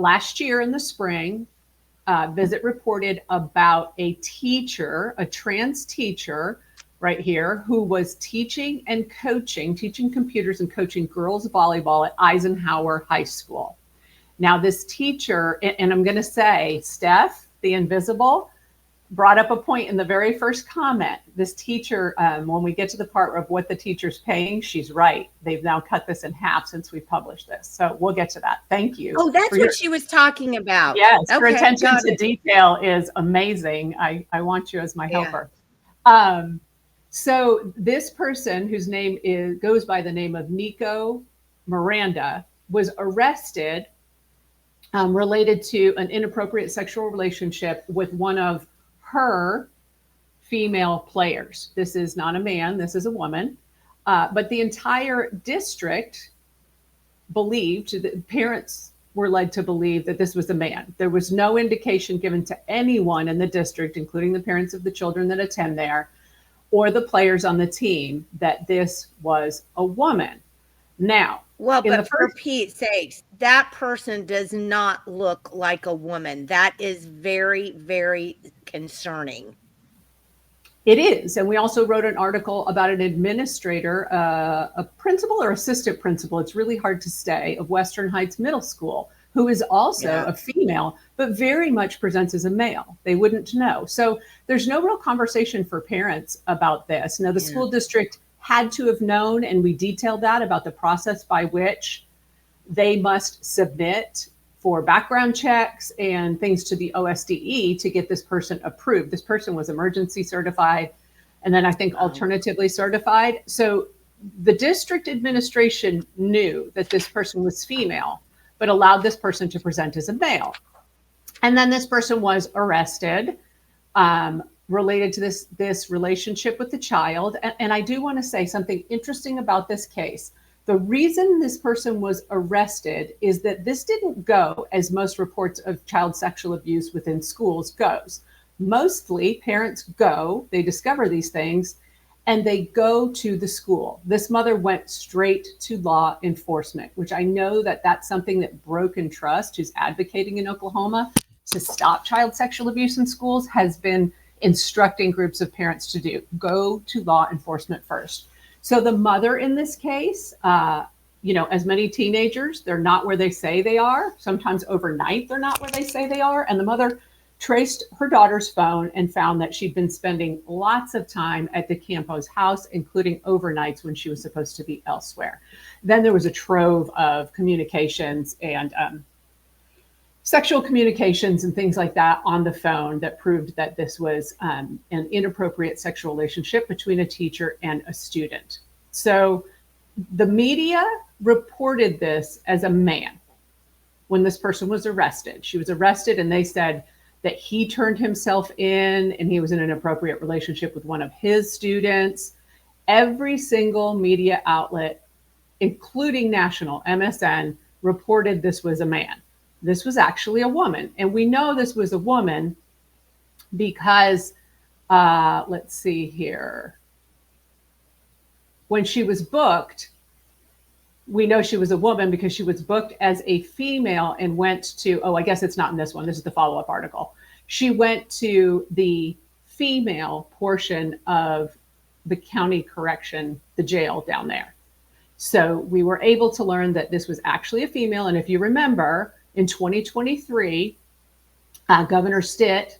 last year in the spring, Visit reported about a teacher, a trans teacher right here, who was teaching computers and coaching girls volleyball at Eisenhower High School. Now, this teacher, and I'm going to say, Steph, the invisible, brought up a point in the very first comment. This teacher, when we get to the part of what the teacher's paying, she's right. They've now cut this in half since we published this. So we'll get to that. Thank you. Oh, that's what she was talking about. Yes, her attention to detail is amazing. I want you as my helper. So this person, whose name goes by the name of Nico Miranda, was arrested related to an inappropriate sexual relationship with one of her female players. This is not a man, this is a woman. But the entire district believed, that parents were led to believe that this was a man. There was no indication given to anyone in the district, including the parents of the children that attend there, or the players on the team, that this was a woman. Now, well, but for Pete's sakes, that person does not look like a woman. That is very, very concerning. It is. And we also wrote an article about an administrator, a principal or assistant principal, it's really hard to say, of Western Heights Middle School, who is also a female, but very much presents as a male. They wouldn't know. So there's no real conversation for parents about this. Now, the school district had to have known, and we detailed that, about the process by which they must submit for background checks and things to the OSDE to get this person approved. This person was emergency certified, and then I think alternatively certified. So the district administration knew that this person was female, but allowed this person to present as a male. And then this person was arrested related to this relationship with the child. And I do want to say something interesting about this case. The reason this person was arrested is that this didn't go as most reports of child sexual abuse within schools goes. Mostly parents go, they discover these things, and they go to the school. This mother went straight to law enforcement, which I know that that's something that Broken Trust, who's advocating in Oklahoma to stop child sexual abuse in schools, has been instructing groups of parents to do. Go to law enforcement first. So the mother in this case, as many teenagers, they're not where they say they are. Sometimes overnight, they're not where they say they are. And the mother traced her daughter's phone and found that she'd been spending lots of time at the Campo's house, including overnights when she was supposed to be elsewhere. Then there was a trove of communications and sexual communications and things like that on the phone that proved that this was an inappropriate sexual relationship between a teacher and a student. So the media reported this as a man when this person was arrested. She was arrested, and they said that he turned himself in and he was in an inappropriate relationship with one of his students. Every single media outlet, including national, MSN, reported this was a man. This was actually a woman. And we know this was a woman because, let's see here. When she was booked, we know she was a woman because she was booked as a female and went to, I guess it's not in this one. This is the follow-up article. She went to the female portion of the county correction, the jail down there. So we were able to learn that this was actually a female. And if you remember, in 2023, Governor Stitt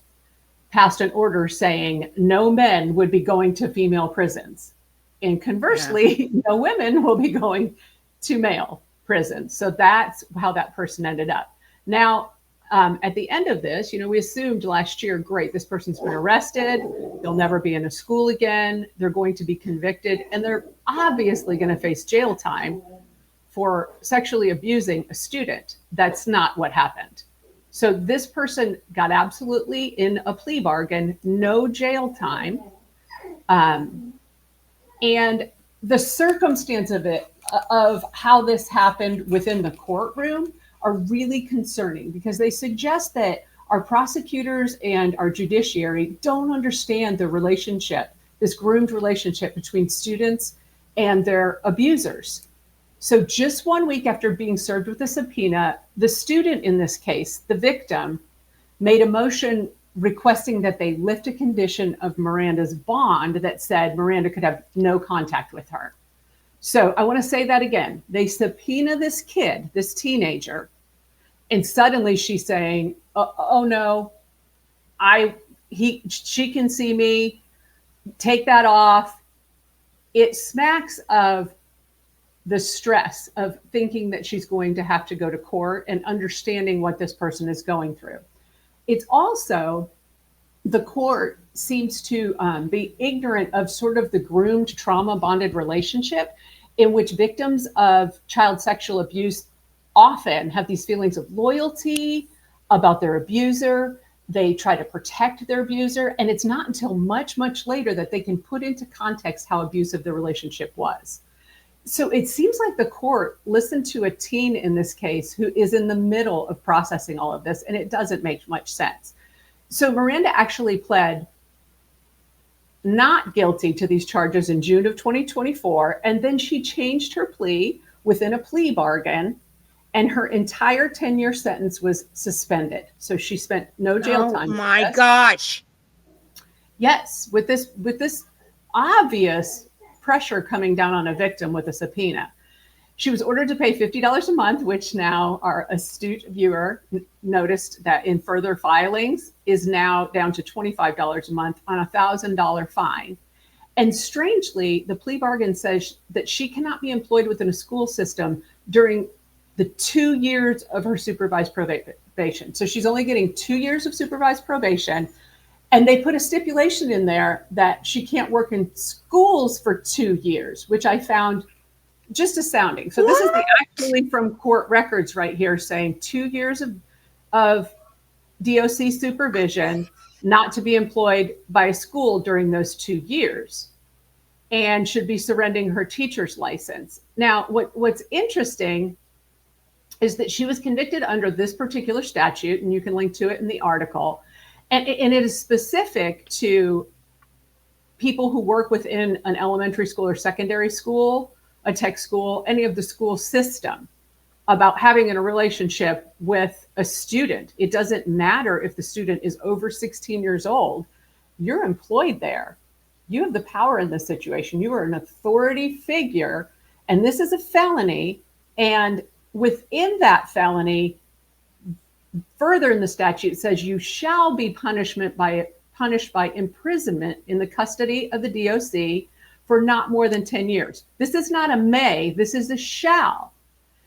passed an order saying no men would be going to female prisons. And conversely, no women will be going to male prisons. So that's how that person ended up. Now, at the end of this, we assumed last year, great, this person's been arrested. They'll never be in a school again. They're going to be convicted, and they're obviously going to face jail time for sexually abusing a student. That's not what happened. So this person got absolutely in a plea bargain, no jail time. And the circumstance of how this happened within the courtroom are really concerning, because they suggest that our prosecutors and our judiciary don't understand the relationship, this groomed relationship between students and their abusers. So just 1 week after being served with a subpoena, the student in this case, the victim, made a motion requesting that they lift a condition of Miranda's bond that said Miranda could have no contact with her. So I want to say that again. They subpoena this kid, this teenager, and suddenly she's saying, "Oh no, she can see me. Take that off." It smacks of the stress of thinking that she's going to have to go to court and understanding what this person is going through. It's also, the court seems to be ignorant of sort of the groomed trauma bonded relationship in which victims of child sexual abuse often have these feelings of loyalty about their abuser. They try to protect their abuser. And it's not until much, much later that they can put into context how abusive the relationship was. So it seems like the court listened to a teen in this case who is in the middle of processing all of this, and it doesn't make much sense. So Miranda actually pled not guilty to these charges in June of 2024, and then she changed her plea within a plea bargain, and her entire 10-year sentence was suspended. So she spent no jail time. Oh my gosh. Yes, with this obvious pressure coming down on a victim with a subpoena. She was ordered to pay $50 a month, which now our astute viewer noticed that in further filings is now down to $25 a month on a $1,000 fine. And strangely, the plea bargain says that she cannot be employed within a school system during the 2 years of her supervised probation. So she's only getting 2 years of supervised probation. And they put a stipulation in there that she can't work in schools for 2 years, which I found just astounding. So this is actually from court records right here saying 2 years of DOC supervision, not to be employed by a school during those 2 years, and should be surrendering her teacher's license. Now, what's interesting is that she was convicted under this particular statute, and you can link to it in the article. And it is specific to people who work within an elementary school or secondary school, a tech school, any of the school system, about having a relationship with a student. It doesn't matter if the student is over 16 years old. You're employed there. You have the power in this situation. You are an authority figure, and this is a felony. And within that felony, further in the statute, says you shall be punished by imprisonment in the custody of the DOC for not more than 10 years. This is not a may, this is a shall.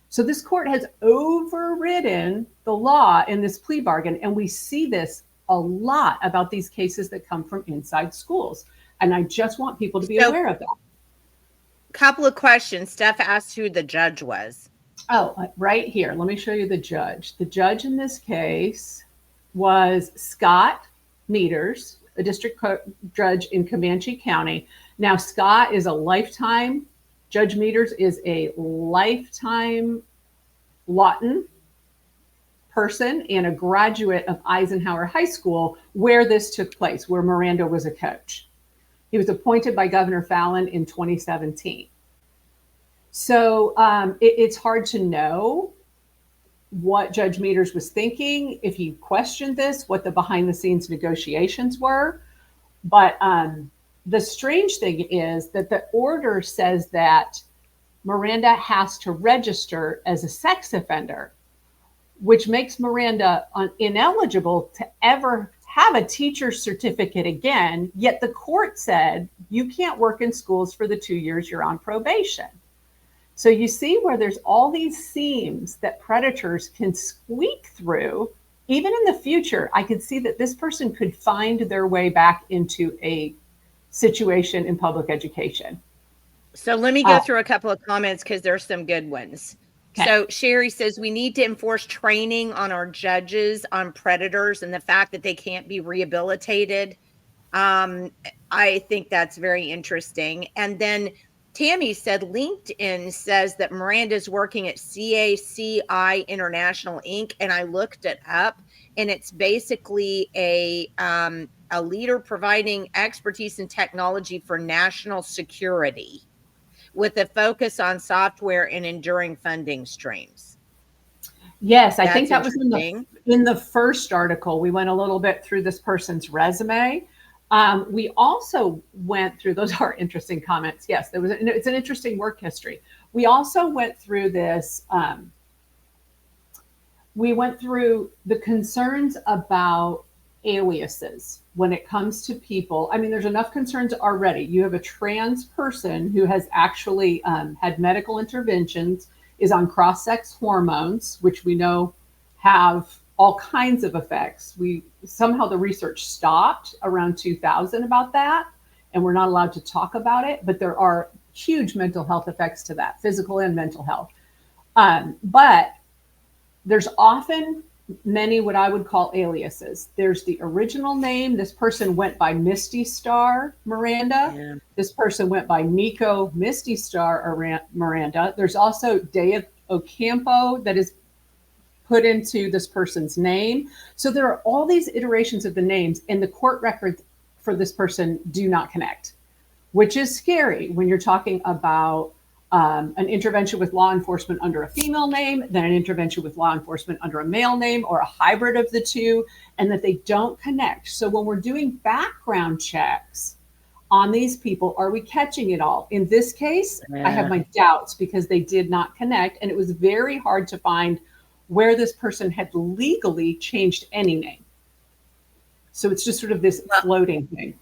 So this court has overridden the law in this plea bargain, and we see this a lot about these cases that come from inside schools. And I just want people to be aware of that. Couple of questions. Steph asked who the judge was. Oh, right here. Let me show you the judge. The judge in this case was Scott Meters, a district judge in Comanche County. Now, Scott is a lifetime, Judge Meters is a lifetime Lawton person and a graduate of Eisenhower High School, where this took place, where Miranda was a coach. He was appointed by Governor Fallin in 2017. So it's hard to know what Judge Meters was thinking, if he questioned this, what the behind the scenes negotiations were. But the strange thing is that the order says that Miranda has to register as a sex offender, which makes Miranda ineligible to ever have a teacher's certificate again. Yet the court said you can't work in schools for the 2 years you're on probation. So you see where there's all these seams that predators can squeak through. Even in the future, I could see that this person could find their way back into a situation in public education. So let me go through a couple of comments because there's some good ones. Okay. So Sherry says we need to enforce training on our judges on predators and the fact that they can't be rehabilitated. I think that's very interesting. And then Tammy said LinkedIn says that Miranda's working at CACI International Inc. And I looked it up, and it's basically a leader providing expertise in technology for national security, with a focus on software and enduring funding streams. Yes, I That's think that was in the first article. We went a little bit through this person's resume. We also went through, those are interesting comments. Yes, it's an interesting work history. We also went through this. We went through the concerns about aliases when it comes to people. I mean, there's enough concerns already. You have a trans person who has actually had medical interventions, is on cross-sex hormones, which we know have all kinds of effects. Somehow the research stopped around 2000 about that, and we're not allowed to talk about it, but there are huge mental health effects to that, physical and mental health. But there's often many what I would call aliases. There's the original name. This person went by Misty Star Miranda. Yeah. This person went by Nico Misty Star Miranda. There's also Day Ocampo that is put into this person's name. So there are all these iterations of the names, and the court records for this person do not connect, which is scary when you're talking about an intervention with law enforcement under a female name, then an intervention with law enforcement under a male name, or a hybrid of the two, and that they don't connect. So when we're doing background checks on these people, are we catching it all? In this case, I have my doubts because they did not connect, and it was very hard to find where this person had legally changed any name. So it's just sort of this floating thing.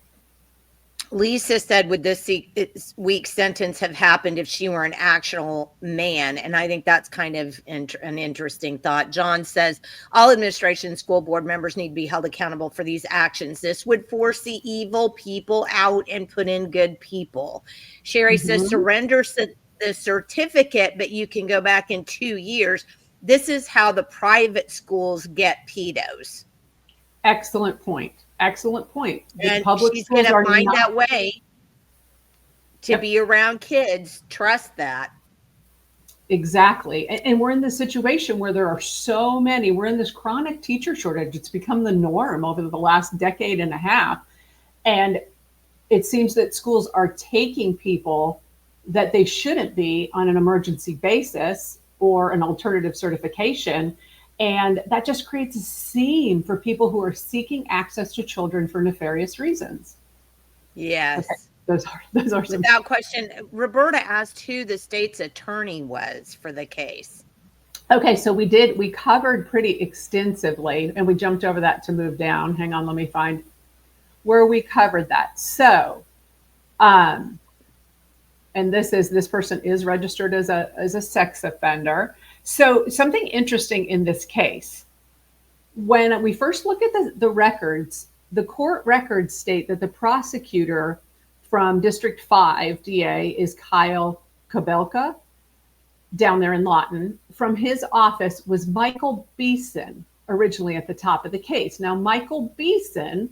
Lisa said, would this week's sentence have happened if she were an actual man? And I think that's kind of an interesting thought. John says, all administration school board members need to be held accountable for these actions. This would force the evil people out and put in good people. Sherry says, surrender the certificate, but you can go back in 2 years. This is how the private schools get pedos. Excellent point. Excellent point. And she's going to find that way to be around kids. Trust that. Exactly. And we're in this situation where there are so many. We're in this chronic teacher shortage. It's become the norm over the last decade and a half. And it seems that schools are taking people that they shouldn't be on an emergency basis or an alternative certification. And that just creates a scene for people who are seeking access to children for nefarious reasons. Yes. Okay. Those are some. Without question. Roberta asked who the state's attorney was for the case. Okay, so we covered pretty extensively, and we jumped over that to move down. Hang on, let me find where we covered that. So, and this person is registered as a sex offender. So something interesting in this case, when we first look at the records, the court records state that the prosecutor from District 5 DA is Kyle Kabelka down there in Lawton. From his office was Michael Beeson, originally at the top of the case. Now, Michael Beeson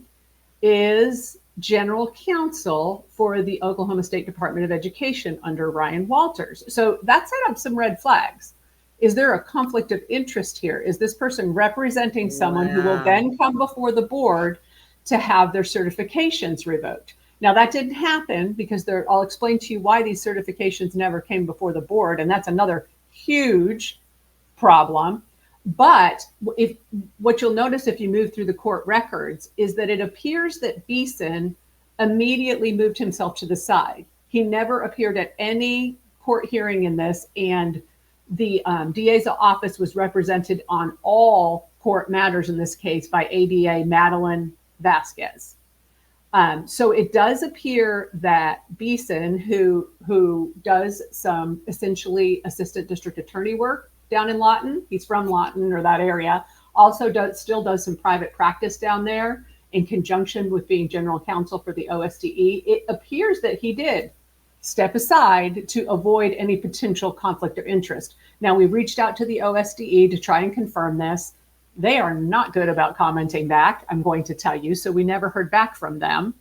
is general counsel for the Oklahoma State Department of Education under Ryan Walters. So that set up some red flags. Is there a conflict of interest here? Is this person representing someone who will then come before the board to have their certifications revoked? Now, that didn't happen because I'll explain to you why these certifications never came before the board, and that's another huge problem. But what you'll notice if you move through the court records is that it appears that Beeson immediately moved himself to the side. He never appeared at any court hearing in this, and the DA's office was represented on all court matters in this case by ADA Madeline Vasquez. So it does appear that Beeson, who does some essentially assistant district attorney work down in Lawton, he's from Lawton or that area, also still does some private practice down there in conjunction with being general counsel for the OSDE. It appears that he did step aside to avoid any potential conflict of interest. Now, we reached out to the OSDE to try and confirm this. They are not good about commenting back, I'm going to tell you, so we never heard back from them.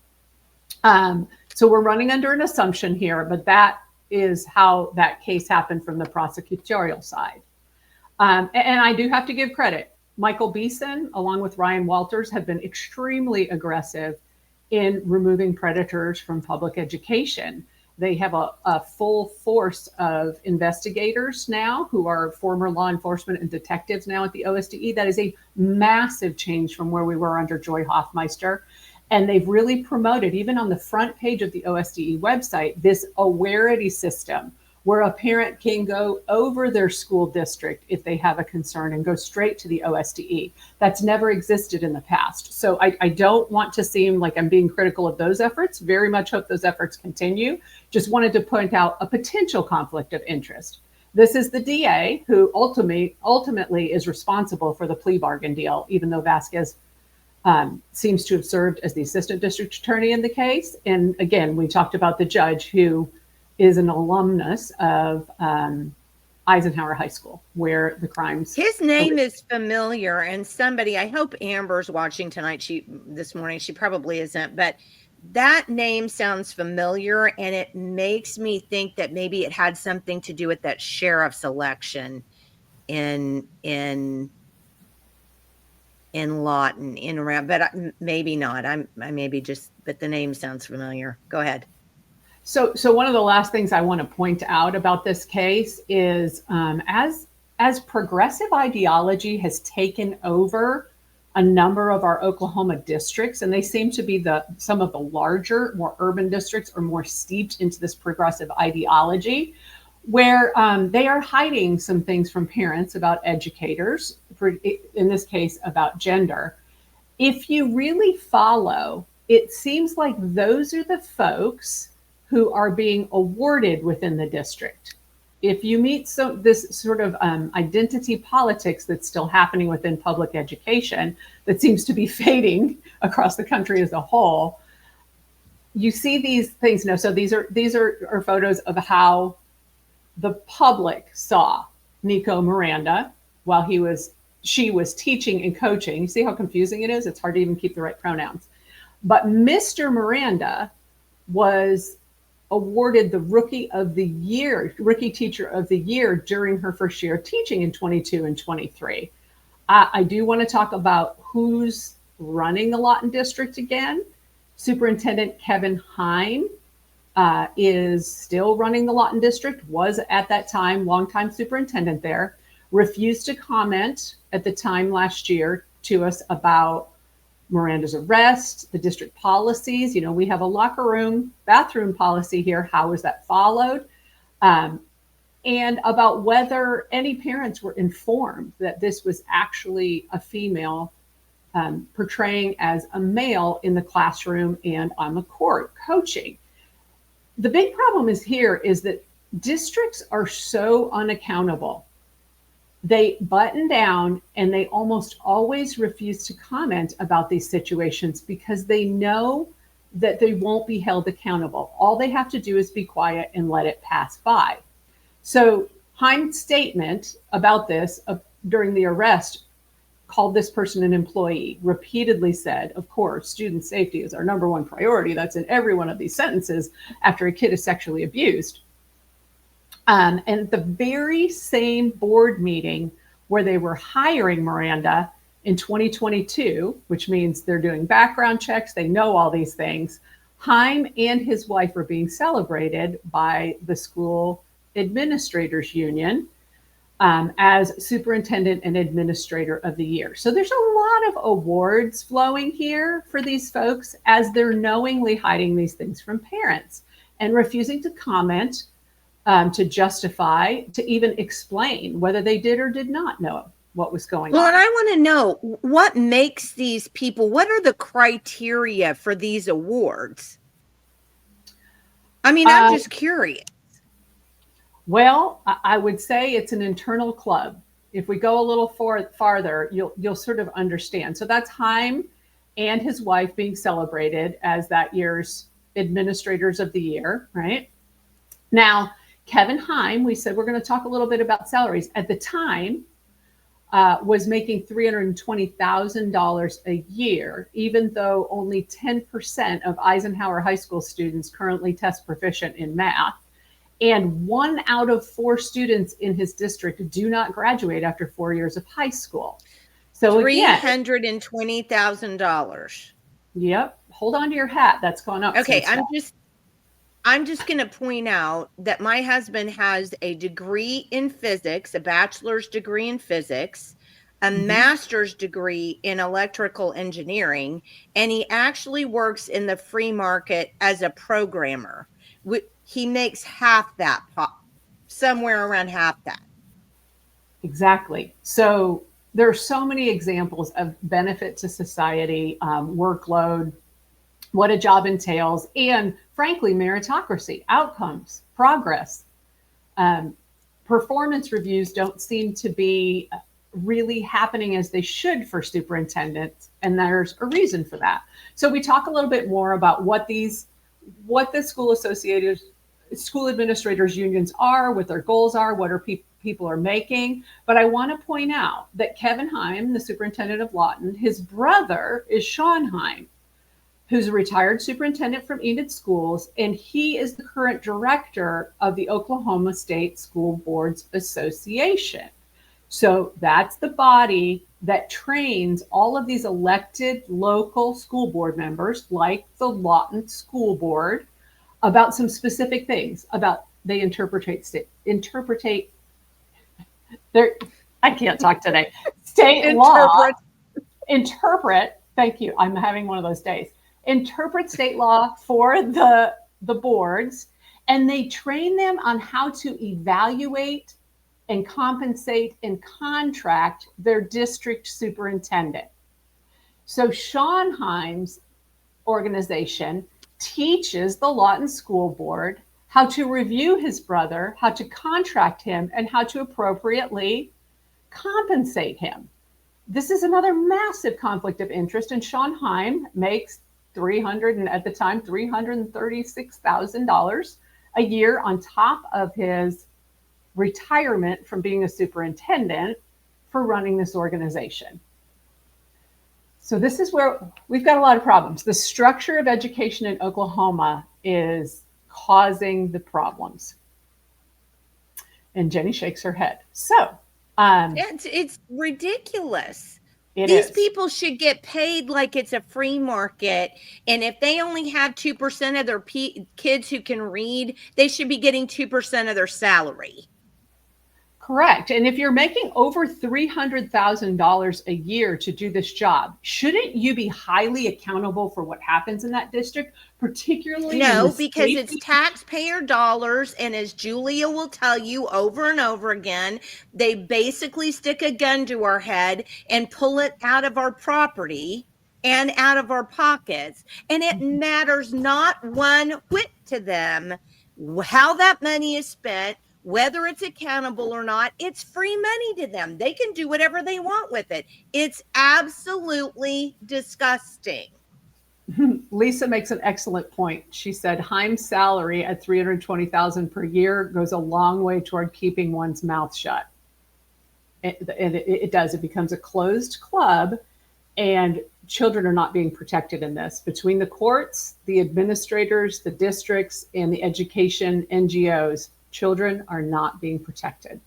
So we're running under an assumption here, but that is how that case happened from the prosecutorial side. And I do have to give credit. Michael Beeson, along with Ryan Walters, have been extremely aggressive in removing predators from public education. They have a full force of investigators now who are former law enforcement and detectives now at the OSDE. That is a massive change from where we were under Joy Hoffmeister. And they've really promoted, even on the front page of the OSDE website, this awareness system where a parent can go over their school district if they have a concern and go straight to the OSDE. That's never existed in the past. So I don't want to seem like I'm being critical of those efforts. Very much hope those efforts continue. Just wanted to point out a potential conflict of interest. This is the DA who ultimately is responsible for the plea bargain deal, even though Vasquez seems to have served as the assistant district attorney in the case. And again, we talked about the judge who is an alumnus of Eisenhower High School, where the crimes. His name is familiar, and somebody, I hope Amber's watching tonight. This morning, she probably isn't, but that name sounds familiar, and it makes me think that maybe it had something to do with that sheriff's election in Lawton, in around, but maybe not. I maybe just, but the name sounds familiar. Go ahead. So one of the last things I want to point out about this case is as progressive ideology has taken over a number of our Oklahoma districts, and they seem to be some of the larger, more urban districts are more steeped into this progressive ideology, where they are hiding some things from parents about educators, in this case about gender. If you really follow, it seems like those are the folks who are being awarded within the district. If you meet this sort of identity politics that's still happening within public education, that seems to be fading across the country as a whole, you see these things. So these are photos of how the public saw Nico Miranda while she was teaching and coaching. You see how confusing it is? It's hard to even keep the right pronouns. But Mr. Miranda was awarded the Rookie Teacher of the Year during her first year of teaching in 22 and 23. I do want to talk about who's running the Lawton District again. Superintendent Kevin Heim is still running the Lawton District, was at that time longtime superintendent there, refused to comment at the time last year to us about Miranda's arrest, the district policies. We have a locker room, bathroom policy here. How is that followed? And about whether any parents were informed that this was actually a female portraying as a male in the classroom and on the court coaching. The big problem is that districts are so unaccountable. They button down and they almost always refuse to comment about these situations because they know that they won't be held accountable. All they have to do is be quiet and let it pass by. So Heim's statement about this during the arrest called this person an employee, repeatedly said, of course, student safety is our number one priority. That's in every one of these sentences after a kid is sexually abused. And the very same board meeting where they were hiring Miranda in 2022, which means they're doing background checks, they know all these things, Heim and his wife are being celebrated by the school administrators union as superintendent and administrator of the year. So there's a lot of awards flowing here for these folks as they're knowingly hiding these things from parents and refusing to comment, to justify, to even explain whether they did or did not know what was going on. Well, and I want to know what makes these people, what are the criteria for these awards? I mean, I'm just curious. Well, I would say it's an internal club. If we go a little farther, you'll sort of understand. So that's Heim and his wife being celebrated as that year's administrators of the year, right? Now, Kevin Heim, we said we're going to talk a little bit about salaries. At the time, was making $320,000 a year, even though only 10% of Eisenhower High School students currently test proficient in math. And 1 out of 4 students in his district do not graduate after 4 years of high school. So $320,000. Yep. Hold on to your hat. That's going up. Okay. I'm just going to point out that my husband has a degree in physics, a bachelor's degree in physics, a master's degree in electrical engineering, and he actually works in the free market as a programmer. He makes half that, somewhere around half that. Exactly. So there are so many examples of benefit to society, workload, what a job entails, and frankly, meritocracy, outcomes, progress. Performance reviews don't seem to be really happening as they should for superintendents, and there's a reason for that. So we talk a little bit more about what the school administrators unions are, what their goals are, what are people are making. But I want to point out that Kevin Heim, the superintendent of Lawton, his brother is Sean Heim, who's a retired superintendent from Enid Schools, and he is the current director of the Oklahoma State School Boards Association. So that's the body that trains all of these elected local school board members, like the Lawton School Board, about some specific things. About they I can't talk today. State law. Interpret. Thank you. I'm having one of those days. Interpret state law for the boards, and they train them on how to evaluate and compensate and contract their district superintendent. So Sean Heim's organization teaches the Lawton School Board how to review his brother, how to contract him, and how to appropriately compensate him. This is another massive conflict of interest, and Sean Heim makes $336,000 a year on top of his retirement from being a superintendent for running this organization. So this is where we've got a lot of problems. The structure of education in Oklahoma is causing the problems. And Jenni shakes her head. So it's ridiculous. These people should get paid like it's a free market. And if they only have 2% of their kids who can read, they should be getting 2% of their salary. Correct. And if you're making over $300,000 a year to do this job, shouldn't you be highly accountable for what happens in that district, particularly? No, because it's taxpayer dollars. And as Julia will tell you over and over again, they basically stick a gun to our head and pull it out of our property and out of our pockets. And it matters not one whit to them how that money is spent, whether it's accountable or not. It's free money to them. They can do whatever they want with it. It's absolutely disgusting. Lisa makes an excellent point. She said Heim's salary at $320,000 per year goes a long way toward keeping one's mouth shut. It does. It becomes a closed club, and children are not being protected in this. Between the courts, the administrators, the districts, and the education NGOs, children are not being protected.